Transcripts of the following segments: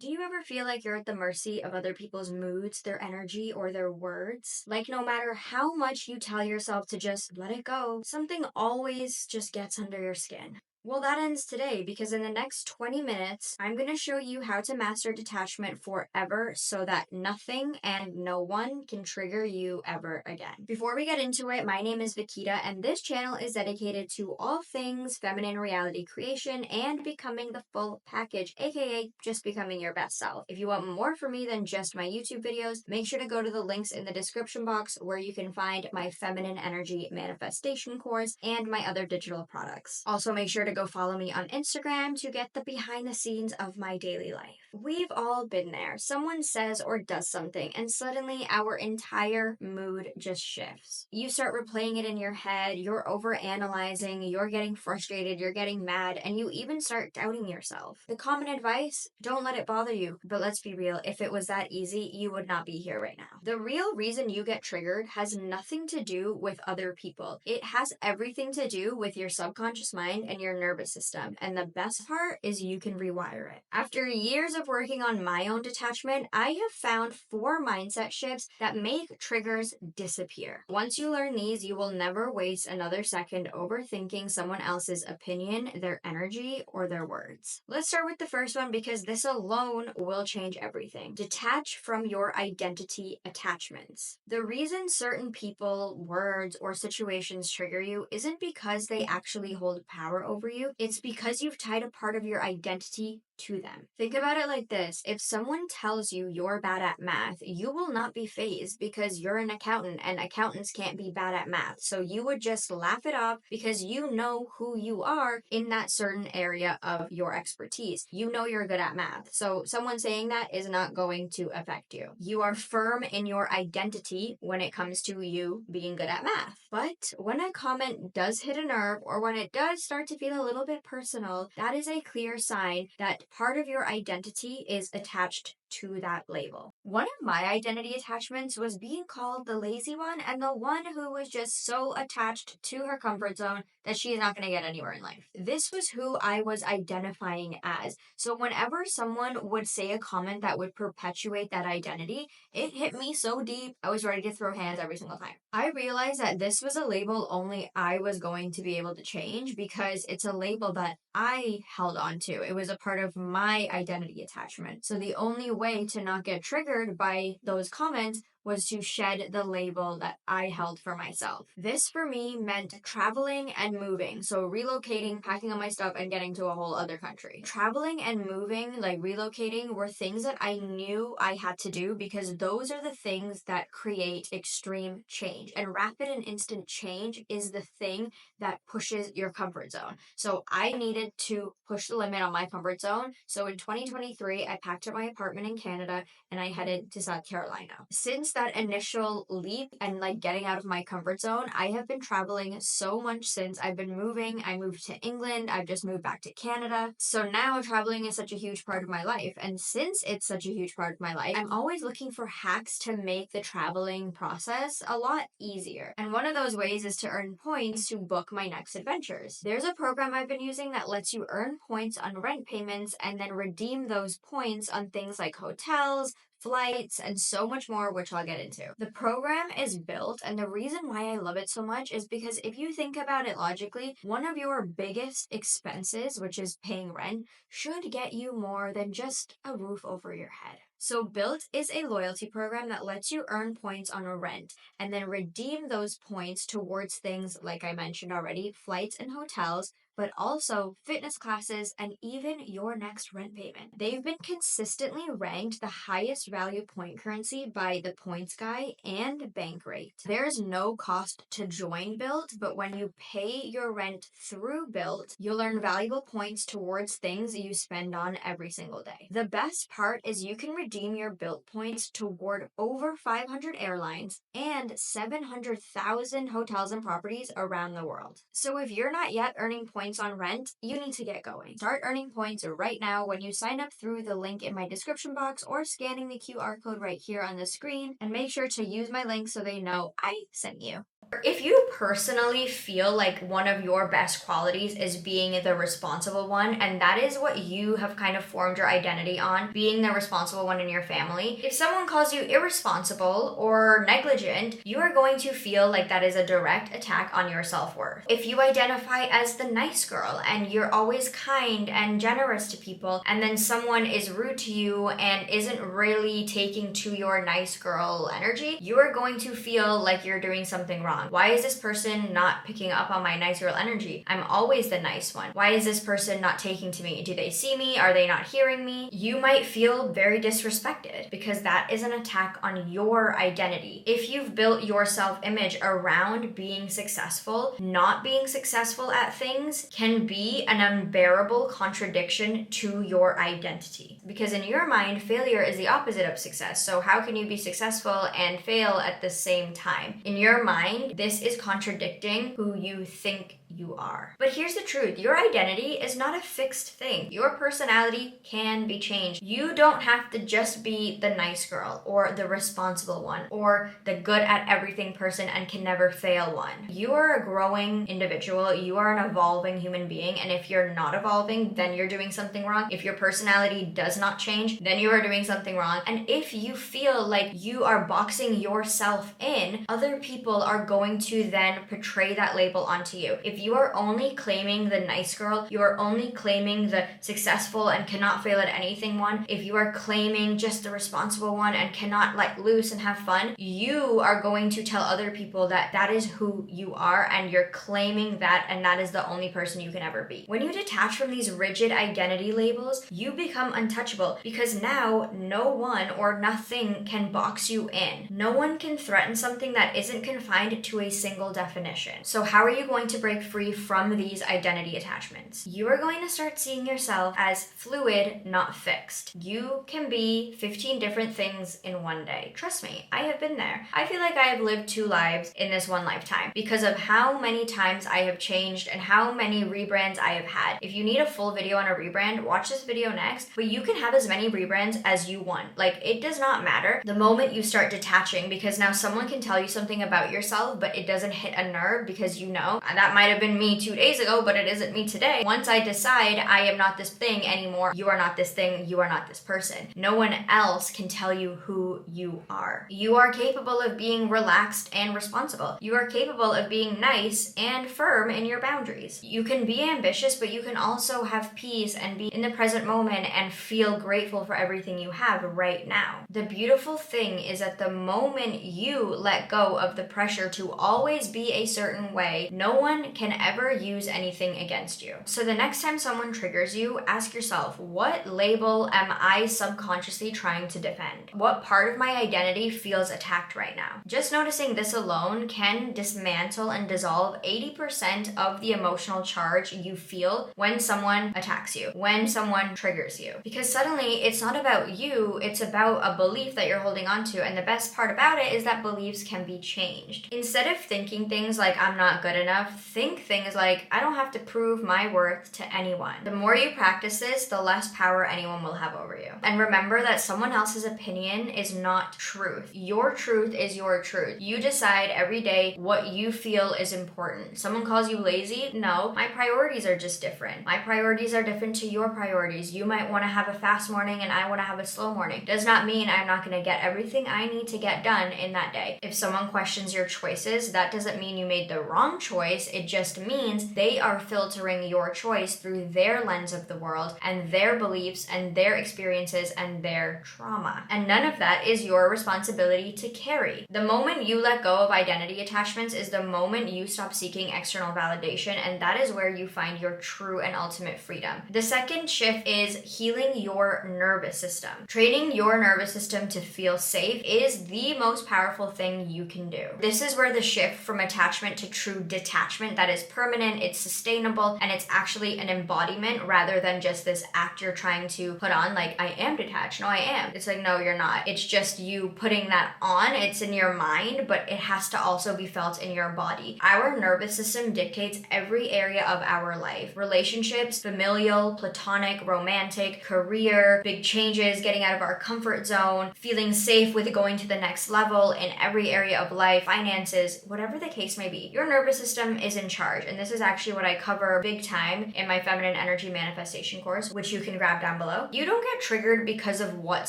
Do you ever feel like you're at the mercy of other people's moods, their energy, or their words? Like no matter how much you tell yourself to just let it go, something always just gets under your skin. Well, that ends today because in the next 20 minutes, I'm going to show you how to master detachment forever so that nothing and no one can trigger you ever again. Before we get into it, my name is Vikita, and this channel is dedicated to all things feminine reality creation and becoming the full package, aka just becoming your best self. If you want more from me than just my YouTube videos, make sure to go to the links in the description box where you can find my feminine energy manifestation course and my other digital products. Also, make sure to go follow me on Instagram to get the behind the scenes of my daily life. We've all been there. Someone says or does something, and suddenly our entire mood just shifts. You start replaying it in your head, you're over analyzing, you're getting frustrated, you're getting mad, and you even start doubting yourself. The common advice: don't let it bother you. But let's be real, if it was that easy, you would not be here right now. The real reason you get triggered has nothing to do with other people. It has everything to do with your subconscious mind and your nervous system. And the best part is you can rewire it. After years of working on my own detachment, I have found 4 mindset shifts that make triggers disappear. Once you learn these, you will never waste another second overthinking someone else's opinion, their energy, or their words. Let's start with the first one because this alone will change everything. Detach from your identity attachments. The reason certain people, words, or situations trigger you isn't because they actually hold power over you. It's because you've tied a part of your identity to them. Think about it like this. If someone tells you you're bad at math, you will not be fazed because you're an accountant and accountants can't be bad at math. So you would just laugh it off because you know who you are in that certain area of your expertise. You know you're good at math. So someone saying that is not going to affect you. You are firm in your identity when it comes to you being good at math. But when a comment does hit a nerve or when it does start to feel a little bit personal, that is a clear sign that part of your identity is attached to that label. One of my identity attachments was being called the lazy one and the one who was just so attached to her comfort zone that she is not going to get anywhere in life. This was who I was identifying as. So whenever someone would say a comment that would perpetuate that identity, it hit me so deep, I was ready to throw hands every single time. I realized that this was a label only I was going to be able to change because it's a label that I held on to. It was a part of my identity attachment. So the only way to not get triggered by those comments was to shed the label that I held for myself. This for me meant traveling and moving. So relocating, packing up my stuff, and getting to a whole other country. Traveling and moving, like relocating, were things that I knew I had to do because those are the things that create extreme change. And rapid and instant change is the thing that pushes your comfort zone. So I needed to push the limit on my comfort zone. So in 2023, I packed up my apartment in Canada and I headed to South Carolina. Since that initial leap and like getting out of my comfort zone, I have been traveling so much since. I've been moving. I moved to England. I've just moved back to Canada. So now traveling is such a huge part of my life. And since it's such a huge part of my life, I'm always looking for hacks to make the traveling process a lot easier. And one of those ways is to earn points to book my next adventures. There's a program I've been using that lets you earn points on rent payments and then redeem those points on things like hotels, flights, and so much more, which I'll get into. The program is built, and the reason why I love it so much is because if you think about it logically, one of your biggest expenses, which is paying rent, should get you more than just a roof over your head. So Built is a loyalty program that lets you earn points on a rent and then redeem those points towards things like I mentioned already, flights and hotels, but also fitness classes and even your next rent payment. They've been consistently ranked the highest value point currency by the Points Guy and Bankrate. There's no cost to join Built, but when you pay your rent through Built, you'll earn valuable points towards things you spend on every single day. The best part is you can redeem your Built points toward over 500 airlines and 700,000 hotels and properties around the world. So if you're not yet earning points on rent, you need to get going. Start earning points right now when you sign up through the link in my description box or scanning the QR code right here on the screen, and make sure to use my link so they know I sent you. If you personally feel like one of your best qualities is being the responsible one, and that is what you have kind of formed your identity on, being the responsible one in your family, if someone calls you irresponsible or negligent, you are going to feel like that is a direct attack on your self-worth. If you identify as the nice girl and you're always kind and generous to people, and then someone is rude to you and isn't really taking to your nice girl energy, you are going to feel like you're doing something wrong. Why is this person not picking up on my nice girl energy? I'm always the nice one. Why is this person not taking to me? Do they see me? Are they not hearing me? You might feel very disrespected because that is an attack on your identity. If you've built your self-image around being successful, not being successful at things can be an unbearable contradiction to your identity. Because in your mind, failure is the opposite of success. So how can you be successful and fail at the same time? In your mind, this is contradicting who you think you are. But here's the truth. Your identity is not a fixed thing. Your personality can be changed. You don't have to just be the nice girl or the responsible one or the good at everything person and can never fail one. You are a growing individual. You are an evolving human being. And if you're not evolving, then you're doing something wrong. If your personality does not change, then you are doing something wrong. And if you feel like you are boxing yourself in, other people are going to then portray that label onto you. If you are only claiming the nice girl, you are only claiming the successful and cannot fail at anything one, if you are claiming just the responsible one and cannot let loose and have fun, you are going to tell other people that that is who you are and you're claiming that, and that is the only person you can ever be. When you detach from these rigid identity labels, you become untouchable because now no one or nothing can box you in. No one can threaten something that isn't confined to a single definition. So how are you going to break free from these identity attachments? You are going to start seeing yourself as fluid, not fixed. You can be 15 different things in one day. Trust me, I have been there. I feel like I have lived 2 lives in this one lifetime because of how many times I have changed and how many rebrands I have had. If you need a full video on a rebrand, watch this video next, but you can have as many rebrands as you want. Like, it does not matter the moment you start detaching, because now someone can tell you something about yourself, but it doesn't hit a nerve because you know that might have been me 2 days ago, but it isn't me today. Once I decide I am not this thing anymore, you are not this thing, you are not this person. No one else can tell you who you are. You are capable of being relaxed and responsible. You are capable of being nice and firm in your boundaries. You can be ambitious, but you can also have peace and be in the present moment and feel grateful for everything you have right now. The beautiful thing is that the moment you let go of the pressure to always be a certain way, no one can ever use anything against you. So the next time someone triggers you, ask yourself, what label am I subconsciously trying to defend? What part of my identity feels attacked right now? Just noticing this alone can dismantle and dissolve 80% of the emotional charge you feel when someone attacks you, when someone triggers you. Because suddenly it's not about you, it's about a belief that you're holding on to. And the best part about it is that beliefs can be changed. Instead of thinking things like, I'm not good enough, think things like, I don't have to prove my worth to anyone. The more you practice this, the less power anyone will have over you. And remember that someone else's opinion is not truth. Your truth is your truth. You decide every day what you feel is important. Someone calls you lazy? No, my priorities are just different. My priorities are different to your priorities. You might want to have a fast morning and I want to have a slow morning. Does not mean I'm not going to get everything I need to get done in that day. If someone questions your choices, that doesn't mean you made the wrong choice. It just means they are filtering your choice through their lens of the world and their beliefs and their experiences and their trauma. And none of that is your responsibility to carry. The moment you let go of identity attachments is the moment you stop seeking external validation, and that is where you find your true and ultimate freedom. The second shift is healing your nervous system. Training your nervous system to feel safe is the most powerful thing you can do. This is where the shift from attachment to true detachment, that that is permanent, it's sustainable, and it's actually an embodiment rather than just this act you're trying to put on, like, I am detached. No, I am. It's like, no, you're not. It's just you putting that on. It's in your mind, but it has to also be felt in your body. Our nervous system dictates every area of our life. Relationships, familial, platonic, romantic, career, big changes, getting out of our comfort zone, feeling safe with going to the next level in every area of life, finances, whatever the case may be. Your nervous system is in charge. And this is actually what I cover big time in my feminine energy manifestation course, which you can grab down below. You don't get triggered because of what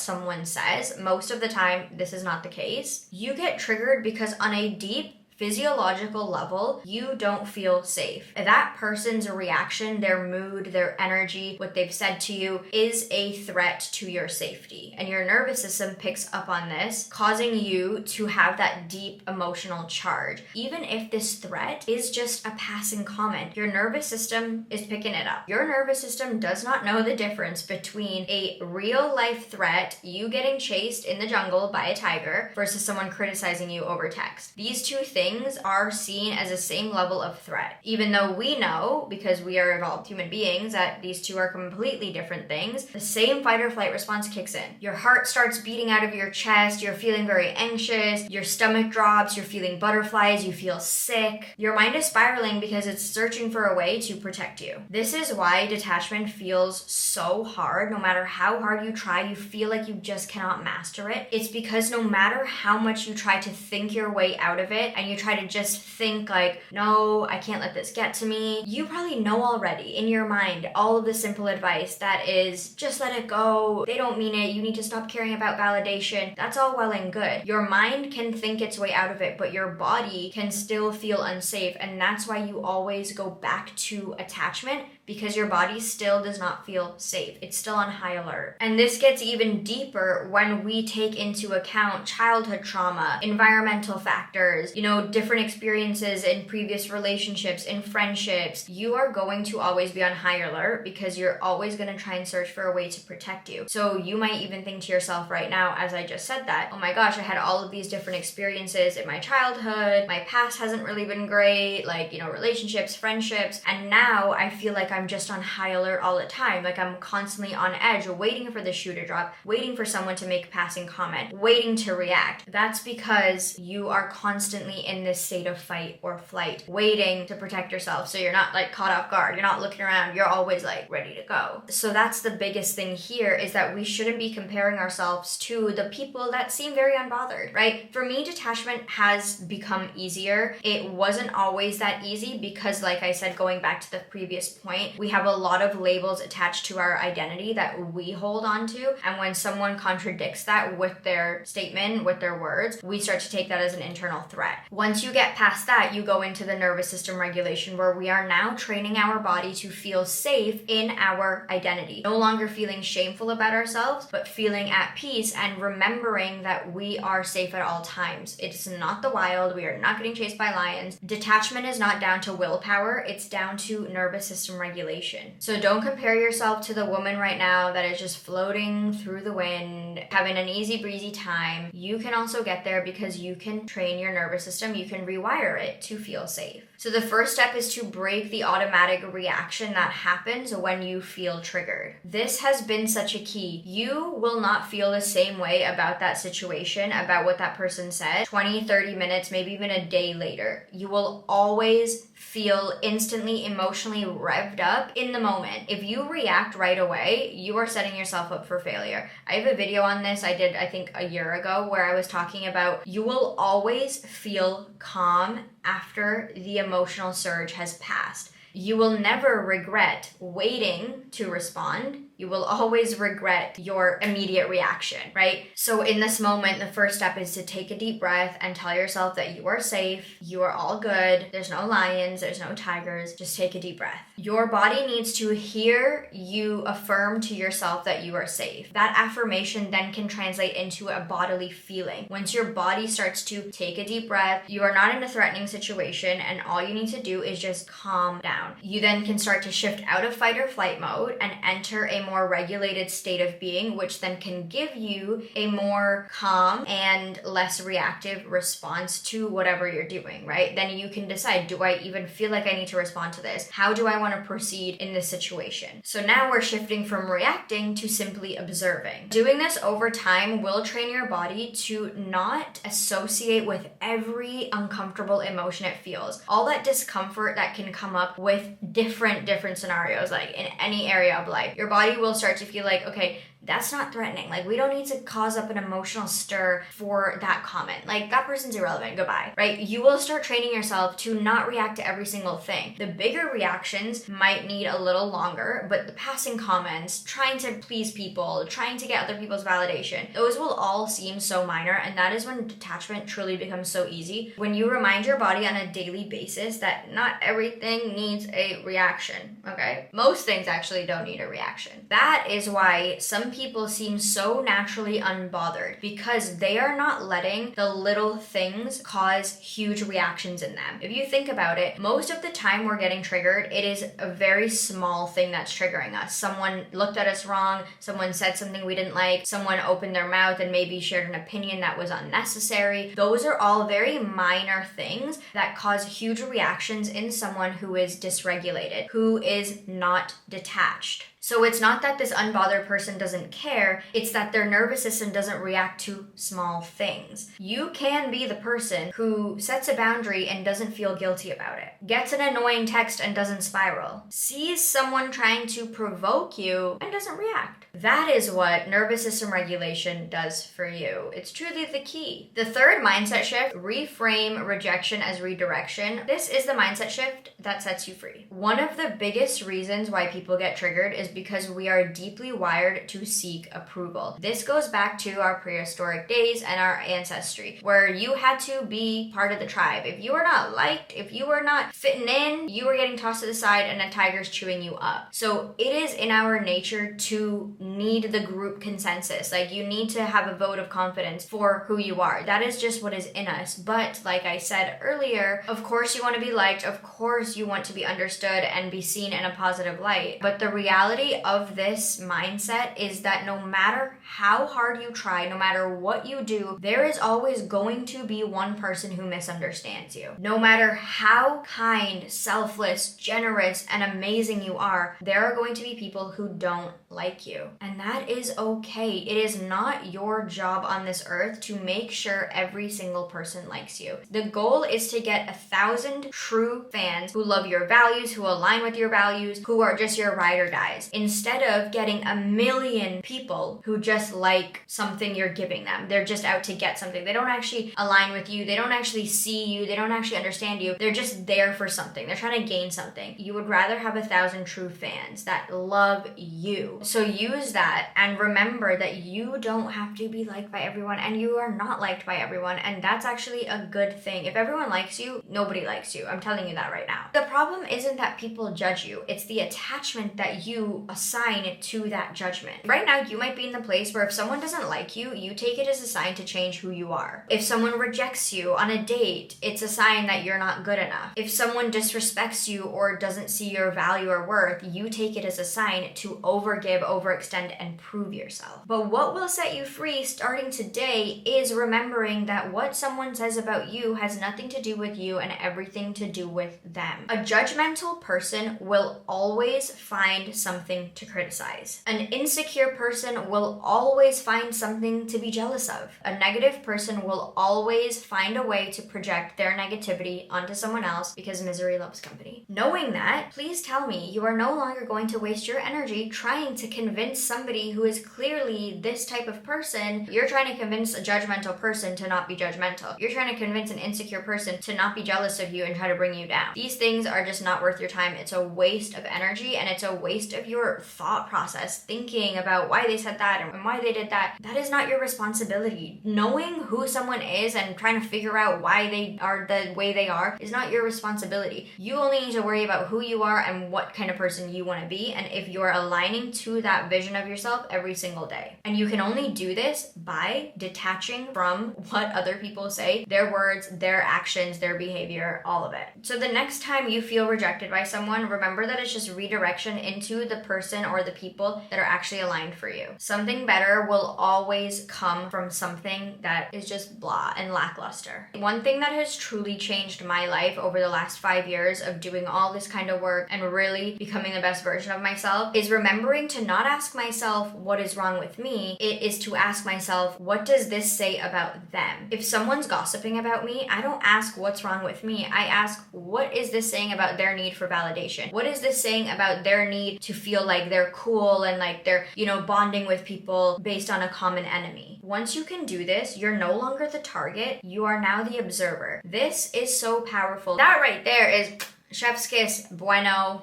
someone says. Most of the time, this is not the case. You get triggered because on a deep physiological level, you don't feel safe. That person's reaction, their mood, their energy, what they've said to you is a threat to your safety. And your nervous system picks up on this, causing you to have that deep emotional charge. Even if this threat is just a passing comment, your nervous system is picking it up. Your nervous system does not know the difference between a real life threat, you getting chased in the jungle by a tiger, versus someone criticizing you over text. These two things are seen as the same level of threat, even though we know, because we are evolved human beings, that these two are completely different things. The same fight or flight response kicks in. Your heart starts beating out of your chest, you're feeling very anxious, your stomach drops, you're feeling butterflies, you feel sick. Your mind is spiraling because it's searching for a way to protect you. This is why detachment feels so hard. No matter how hard you try, you feel like you just cannot master it. It's because no matter how much you try to think your way out of it, and you try to just think like, no, I can't let this get to me, you probably know already in your mind all of the simple advice that is, just let it go, they don't mean it, you need to stop caring about validation. That's all well and good. Your mind can think its way out of it, but your body can still feel unsafe, and that's why you always go back to attachment, because your body still does not feel safe. It's still on high alert. And this gets even deeper when we take into account childhood trauma, environmental factors, different experiences in previous relationships, in friendships. You are going to always be on high alert because you're always going to try and search for a way to protect you. So you might even think to yourself right now, as I just said that, oh my gosh, I had all of these different experiences in my childhood. My past hasn't really been great, relationships, friendships. And now I feel like I'm just on high alert all the time. Like I'm constantly on edge, waiting for the shoe to drop, waiting for someone to make a passing comment, waiting to react. That's because you are constantly in this state of fight or flight, waiting to protect yourself. So you're not caught off guard. You're not looking around. You're always ready to go. So that's the biggest thing here, is that we shouldn't be comparing ourselves to the people that seem very unbothered, right? For me, detachment has become easier. It wasn't always that easy because, like I said, going back to the previous point, we have a lot of labels attached to our identity that we hold on to. And when someone contradicts that with their statement, with their words, we start to take that as an internal threat. Once you get past that, you go into the nervous system regulation, where we are now training our body to feel safe in our identity. No longer feeling shameful about ourselves, but feeling at peace and remembering that we are safe at all times. It's not the wild. We are not getting chased by lions. Detachment is not down to willpower. It's down to nervous system regulation. So don't compare yourself to the woman right now that is just floating through the wind, having an easy breezy time. You can also get there because you can train your nervous system. You can rewire it to feel safe. So the first step is to break the automatic reaction that happens when you feel triggered. This has been such a key. You will not feel the same way about that situation, about what that person said, 20, 30 minutes, maybe even a day later. You will always feel instantly emotionally revved up in the moment. If you react right away, you are setting yourself up for failure. I have a video on this I did, I think, a year ago, where I was talking about you will always feel calm after the emotional surge has passed. You will never regret waiting to respond. You will always regret your immediate reaction, right? So in this moment, the first step is to take a deep breath and tell yourself that you are safe, you are all good, there's no lions, there's no tigers, just take a deep breath. Your body needs to hear you affirm to yourself that you are safe. That affirmation then can translate into a bodily feeling. Once your body starts to take a deep breath, you are not in a threatening situation, and all you need to do is just calm down. You then can start to shift out of fight or flight mode and enter a more regulated state of being, which then can give you a more calm and less reactive response to whatever you're doing, right? Then you can decide, do I even feel like I need to respond to this? How do I want to proceed in this situation? So now we're shifting from reacting to simply observing. Doing this over time will train your body to not associate with every uncomfortable emotion it feels. All that discomfort that can come up with different scenarios, like in any area of life, your body will start to feel like, okay, that's not threatening. Like, we don't need to cause up an emotional stir for that comment. Like, that person's irrelevant. Goodbye, right? You will start training yourself to not react to every single thing. The bigger reactions might need a little longer, but the passing comments, trying to please people, trying to get other people's validation, those will all seem so minor, and that is when detachment truly becomes so easy. When you remind your body on a daily basis that not everything needs a reaction, okay? Most things actually don't need a reaction. That is why some people seem so naturally unbothered, because they are not letting the little things cause huge reactions in them. If you think about it, most of the time we're getting triggered, it is a very small thing that's triggering us. Someone looked at us wrong, someone said something we didn't like, someone opened their mouth and maybe shared an opinion that was unnecessary. Those are all very minor things that cause huge reactions in someone who is dysregulated, who is not detached. So it's not that this unbothered person doesn't care, it's that their nervous system doesn't react to small things. You can be the person who sets a boundary and doesn't feel guilty about it, gets an annoying text and doesn't spiral, sees someone trying to provoke you and doesn't react. That is what nervous system regulation does for you. It's truly the key. The third mindset shift, reframe rejection as redirection. This is the mindset shift that sets you free. One of the biggest reasons why people get triggered is because we are deeply wired to seek approval. This goes back to our prehistoric days and our ancestry, where you had to be part of the tribe. If you were not liked, if you were not fitting in, you were getting tossed to the side and a tiger's chewing you up. So it is in our nature to need the group consensus. Like, you need to have a vote of confidence for who you are. That is just what is in us. But like I said earlier, of course you want to be liked, of course you want to be understood and be seen in a positive light. But the reality of this mindset is that no matter how hard you try, no matter what you do, there is always going to be one person who misunderstands you. No matter how kind, selfless, generous, and amazing you are, there are going to be people who don't like you. And that is okay. It is not your job on this earth to make sure every single person likes you. The goal is to get 1,000 true fans who love your values, who align with your values, who are just your ride or dies, instead of getting 1,000,000 people who just like something you're giving them. They're just out to get something. They don't actually align with you. They don't actually see you. They don't actually understand you. They're just there for something. They're trying to gain something. You would rather have 1,000 true fans that love you. So use that and remember that you don't have to be liked by everyone, and you are not liked by everyone, and that's actually a good thing. If everyone likes you, nobody likes you. I'm telling you that right now. The problem isn't that people judge you. It's the attachment that you assign to that judgment. Right now, you might be in the place where if someone doesn't like you, you take it as a sign to change who you are. If someone rejects you on a date, it's a sign that you're not good enough. If someone disrespects you or doesn't see your value or worth, you take it as a sign to overgive, overextend, and prove yourself. But what will set you free starting today is remembering that what someone says about you has nothing to do with you and everything to do with them. A judgmental person will always find something to criticize. An insecure person will always find something to be jealous of. A negative person will always find a way to project their negativity onto someone else because misery loves company. Knowing that, please tell me you are no longer going to waste your energy trying to convince somebody who is clearly this type of person. You're trying to convince a judgmental person to not be judgmental. You're trying to convince an insecure person to not be jealous of you and try to bring you down. These things are just not worth your time. It's a waste of energy, and it's a waste of your thought process thinking about why they said that and and why they did that, that is not your responsibility. Knowing who someone is and trying to figure out why they are the way they are is not your responsibility. You only need to worry about who you are and what kind of person you want to be, and if you're aligning to that vision of yourself every single day. And you can only do this by detaching from what other people say, their words, their actions, their behavior, all of it. So the next time you feel rejected by someone, remember that it's just redirection into the person or the people that are actually aligned for you. Something better will always come from something that is just blah and lackluster. One thing that has truly changed my life over the last 5 years of doing all this kind of work and really becoming the best version of myself is remembering to not ask myself what is wrong with me. It is to ask myself, what does this say about them? If someone's gossiping about me, I don't ask what's wrong with me. I ask, what is this saying about their need for validation? What is this saying about their need to feel like they're cool and like they're, bonding with people based on a common enemy? Once you can do this, you're no longer the target. You are now the observer. This is so powerful. That right there is chef's kiss, bueno,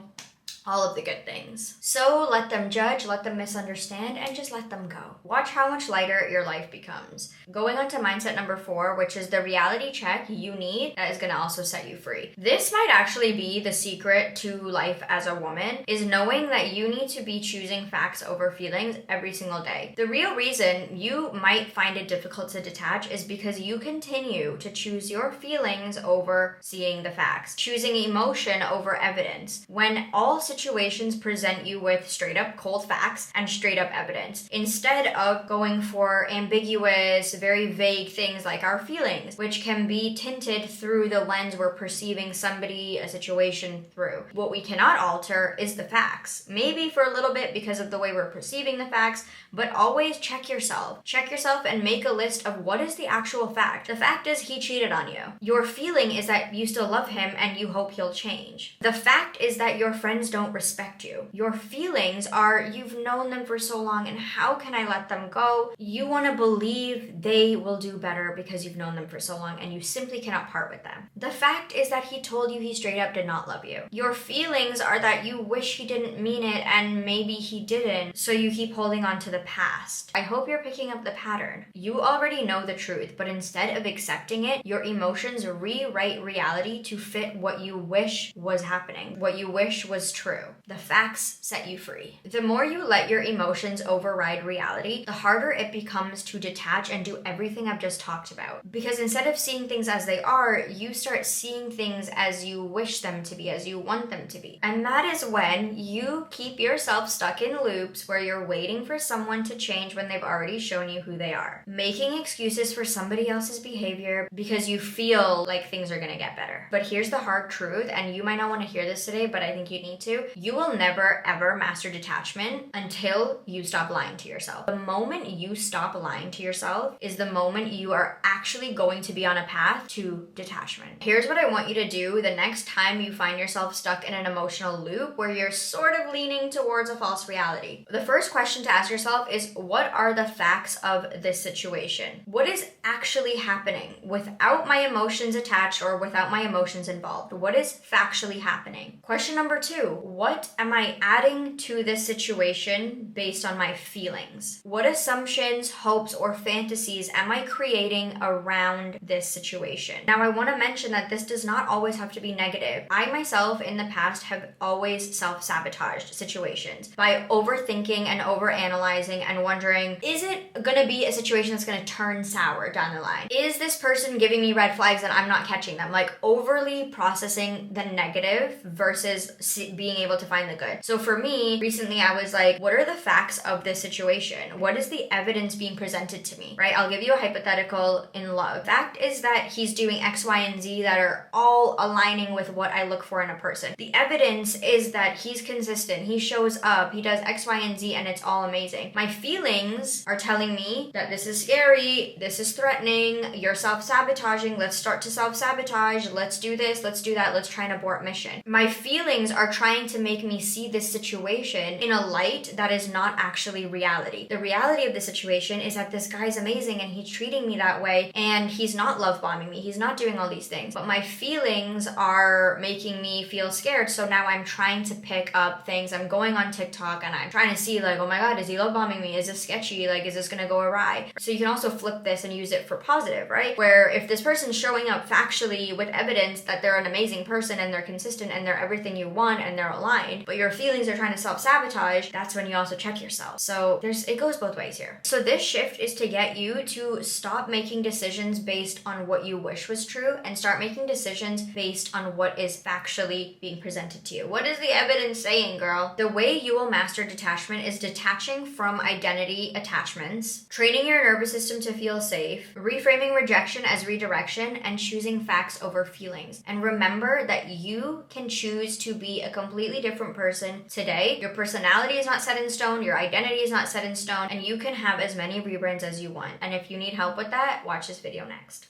all of the good things. So let them judge, let them misunderstand, and just let them go. Watch how much lighter your life becomes. Going on to mindset number 4, which is the reality check you need that is going to also set you free. This might actually be the secret to life as a woman, is knowing that you need to be choosing facts over feelings every single day. The real reason you might find it difficult to detach is because you continue to choose your feelings over seeing the facts, choosing emotion over evidence, when all situations present you with straight up cold facts and straight up evidence, instead of going for ambiguous, very vague things like our feelings, which can be tinted through the lens we're perceiving somebody, a situation through. What we cannot alter is the facts. Maybe for a little bit because of the way we're perceiving the facts, but always check yourself. Check yourself and make a list of what is the actual fact. The fact is he cheated on you. Your feeling is that you still love him and you hope he'll change. The fact is that your friends don't respect you. Your feelings are you've known them for so long and how can I let them go? You want to believe they will do better because you've known them for so long and you simply cannot part with them. The fact is that he told you he straight up did not love you. Your feelings are that you wish he didn't mean it and maybe he didn't, so you keep holding on to the past. I hope you're picking up the pattern. You already know the truth, but instead of accepting it, your emotions rewrite reality to fit what you wish was happening, what you wish was true. The facts set you free. The more you let your emotions override reality, the harder it becomes to detach and do everything I've just talked about. Because instead of seeing things as they are, you start seeing things as you wish them to be, as you want them to be. And that is when you keep yourself stuck in loops where you're waiting for someone to change when they've already shown you who they are. Making excuses for somebody else's behavior because you feel like things are gonna get better. But here's the hard truth, and you might not want to hear this today, but I think you need to. You will never ever master detachment until you stop lying to yourself. The moment you stop lying to yourself is the moment you are actually going to be on a path to detachment. Here's what I want you to do the next time you find yourself stuck in an emotional loop where you're sort of leaning towards a false reality. The first question to ask yourself is, what are the facts of this situation? What is actually happening without my emotions attached or without my emotions involved? What is factually happening? Question number 2, what am I adding to this situation based on my feelings? What assumptions, hopes, or fantasies am I creating around this situation? Now, I want to mention that this does not always have to be negative. I myself in the past have always self-sabotaged situations by overthinking and overanalyzing and wondering, is it going to be a situation that's going to turn sour down the line? Is this person giving me red flags and I'm not catching them? Like overly processing the negative versus being able to find the good. So for me, recently I was like, what are the facts of this situation? What is the evidence being presented to me, right? I'll give you a hypothetical in love. Fact is that he's doing X, Y, and Z that are all aligning with what I look for in a person. The evidence is that he's consistent, he shows up, he does X, Y, and Z, and it's all amazing. My feelings are telling me that this is scary, this is threatening, you're self-sabotaging, let's start to self-sabotage, let's do this, let's do that, let's try and abort mission. My feelings are trying to to make me see this situation in a light that is not actually reality. The reality of the situation is that this guy's amazing and he's treating me that way, and he's not love bombing me. He's not doing all these things. But my feelings are making me feel scared. So now I'm trying to pick up things. I'm going on TikTok and I'm trying to see, like, oh my God, is he love bombing me? Is this sketchy? Like, is this gonna go awry? So you can also flip this and use it for positive, right? Where if this person's showing up factually with evidence that they're an amazing person and they're consistent and they're everything you want and they're aligned, but your feelings are trying to self-sabotage, that's when you also check yourself. So it goes both ways here. So this shift is to get you to stop making decisions based on what you wish was true and start making decisions based on what is factually being presented to you. What is the evidence saying, girl? The way you will master detachment is detaching from identity attachments, training your nervous system to feel safe, reframing rejection as redirection, and choosing facts over feelings. And remember that you can choose to be a completely different person today. Your personality is not set in stone, your identity is not set in stone, and you can have as many rebrands as you want. And if you need help with that, watch this video next.